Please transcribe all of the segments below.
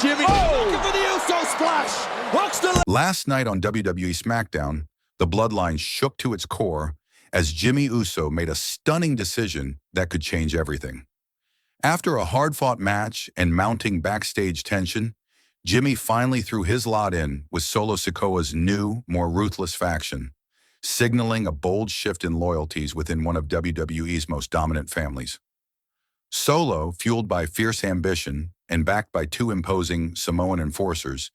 Jimmy looking for the Uso splash. Hooks the Last night on WWE SmackDown, the Bloodline shook to its core as Jey Uso made a stunning decision that could change everything. After a hard-fought match and mounting backstage tension, Jimmy finally threw his lot in with Solo Sikoa's new, more ruthless faction, signaling a bold shift in loyalties within one of WWE's most dominant families. Solo, fueled by fierce ambition and backed by two imposing Samoan enforcers,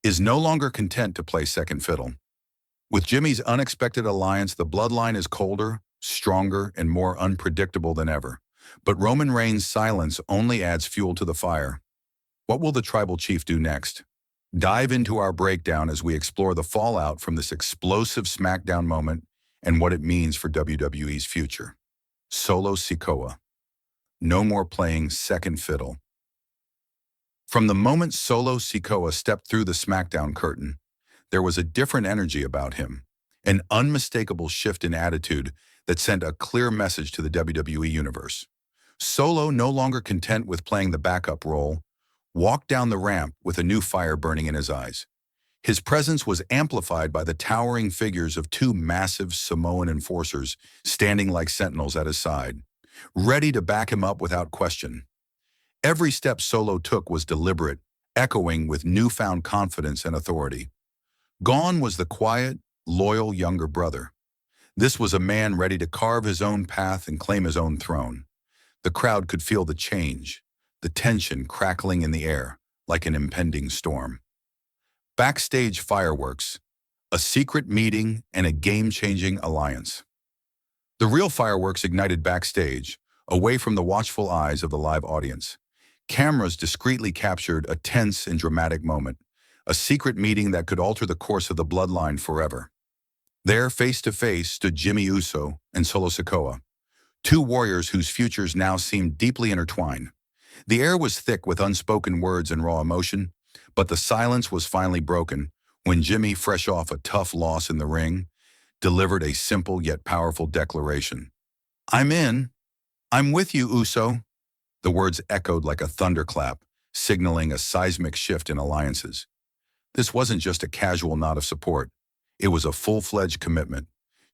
is no longer content to play second fiddle. With Jimmy's unexpected alliance, the Bloodline is colder, stronger, and more unpredictable than ever. But Roman Reigns' silence only adds fuel to the fire. What will the Tribal Chief do next? Dive into our breakdown as we explore the fallout from this explosive SmackDown moment and what it means for WWE's future. Solo Sikoa. No more playing second fiddle. From the moment Solo Sikoa stepped through the SmackDown curtain, there was a different energy about him, an unmistakable shift in attitude that sent a clear message to the WWE Universe. Solo, no longer content with playing the backup role, walked down the ramp with a new fire burning in his eyes. His presence was amplified by the towering figures of two massive Samoan enforcers standing like sentinels at his side, ready to back him up without question. Every step Solo took was deliberate, echoing with newfound confidence and authority. Gone was the quiet, loyal younger brother. This was a man ready to carve his own path and claim his own throne. The crowd could feel the change, the tension crackling in the air like an impending storm. Backstage Fireworks, a secret meeting and a game-changing alliance. The real fireworks ignited backstage, away from the watchful eyes of the live audience. Cameras discreetly captured a tense and dramatic moment, a secret meeting that could alter the course of the Bloodline forever. There, face-to-face, stood Jey Uso and Solo Sikoa, two warriors whose futures now seemed deeply intertwined. The air was thick with unspoken words and raw emotion, but the silence was finally broken when Jimmy, fresh off a tough loss in the ring, delivered a simple yet powerful declaration. "I'm in. I'm with you, Uso." The words echoed like a thunderclap, signaling a seismic shift in alliances. This wasn't just a casual nod of support. It was a full-fledged commitment.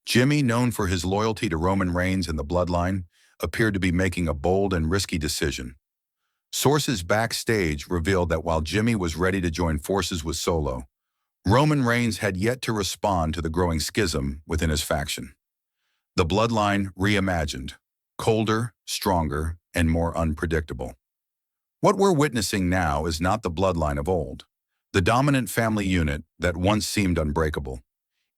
Jimmy, known for his loyalty to Roman Reigns and the Bloodline, appeared to be making a bold and risky decision. Sources backstage revealed that while Jimmy was ready to join forces with Solo, Roman Reigns had yet to respond to the growing schism within his faction. The Bloodline reimagined, colder, stronger, and more unpredictable. What we're witnessing now is not the Bloodline of old, the dominant family unit that once seemed unbreakable.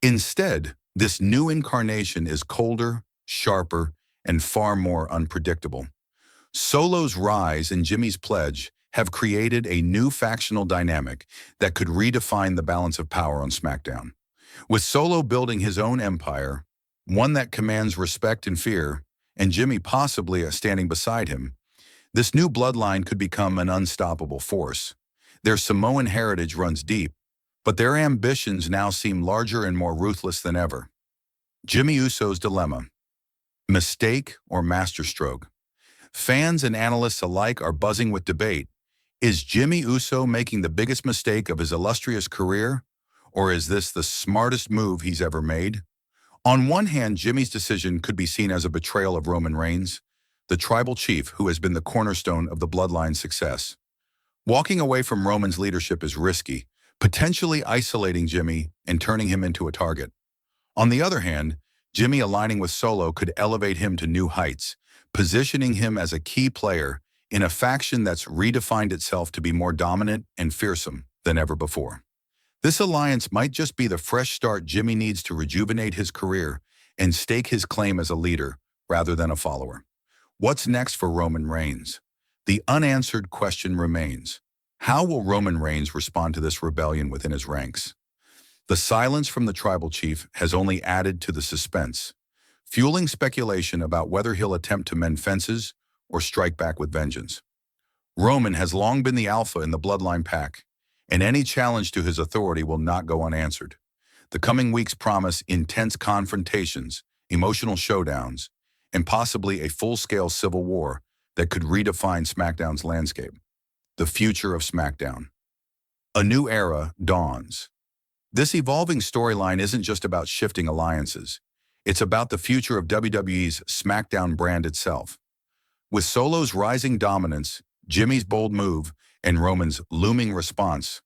Instead, this new incarnation is colder, sharper, and far more unpredictable. Solo's rise and Jimmy's pledge have created a new factional dynamic that could redefine the balance of power on SmackDown. With Solo building his own empire, one that commands respect and fear, and Jimmy possibly standing beside him, this new Bloodline could become an unstoppable force. Their Samoan heritage runs deep, but their ambitions now seem larger and more ruthless than ever. Jey Uso's dilemma: mistake or masterstroke? Fans and analysts alike are buzzing with debate. Is Jey Uso making the biggest mistake of his illustrious career, or is this the smartest move he's ever made? On one hand, Jimmy's decision could be seen as a betrayal of Roman Reigns, the tribal chief who has been the cornerstone of the Bloodline's success. Walking away from Roman's leadership is risky, potentially isolating Jimmy and turning him into a target. On the other hand, Jimmy aligning with Solo could elevate him to new heights, positioning him as a key player in a faction that's redefined itself to be more dominant and fearsome than ever before. This alliance might just be the fresh start Jimmy needs to rejuvenate his career and stake his claim as a leader rather than a follower. What's next for Roman Reigns? The unanswered question remains. How will Roman Reigns respond to this rebellion within his ranks? The silence from the tribal chief has only added to the suspense, fueling speculation about whether he'll attempt to mend fences or strike back with vengeance. Roman has long been the alpha in the Bloodline pack, and any challenge to his authority will not go unanswered. The coming weeks promise intense confrontations, emotional showdowns, and possibly a full-scale civil war that could redefine SmackDown's landscape. the future of SmackDown. A new era dawns. This evolving storyline isn't just about shifting alliances. It's about the future of WWE's SmackDown brand itself. With Solo's rising dominance, Jimmy's bold move, and Roman's looming response,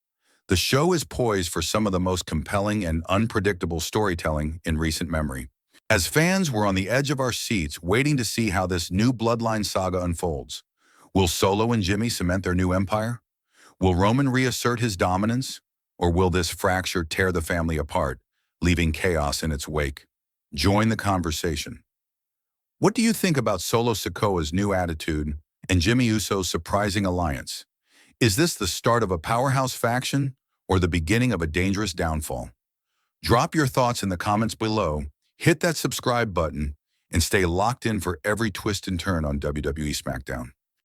the show is poised for some of the most compelling and unpredictable storytelling in recent memory. As fans, we're on the edge of our seats waiting to see how this new Bloodline saga unfolds. Will Solo and Jimmy cement their new empire? Will Roman reassert his dominance? Or will this fracture tear the family apart, leaving chaos in its wake? Join the conversation. What do you think about Solo Sikoa's new attitude and Jimmy Uso's surprising alliance? Is this the start of a powerhouse faction or the beginning of a dangerous downfall? Drop your thoughts in the comments below, hit that subscribe button, and stay locked in for every twist and turn on WWE SmackDown.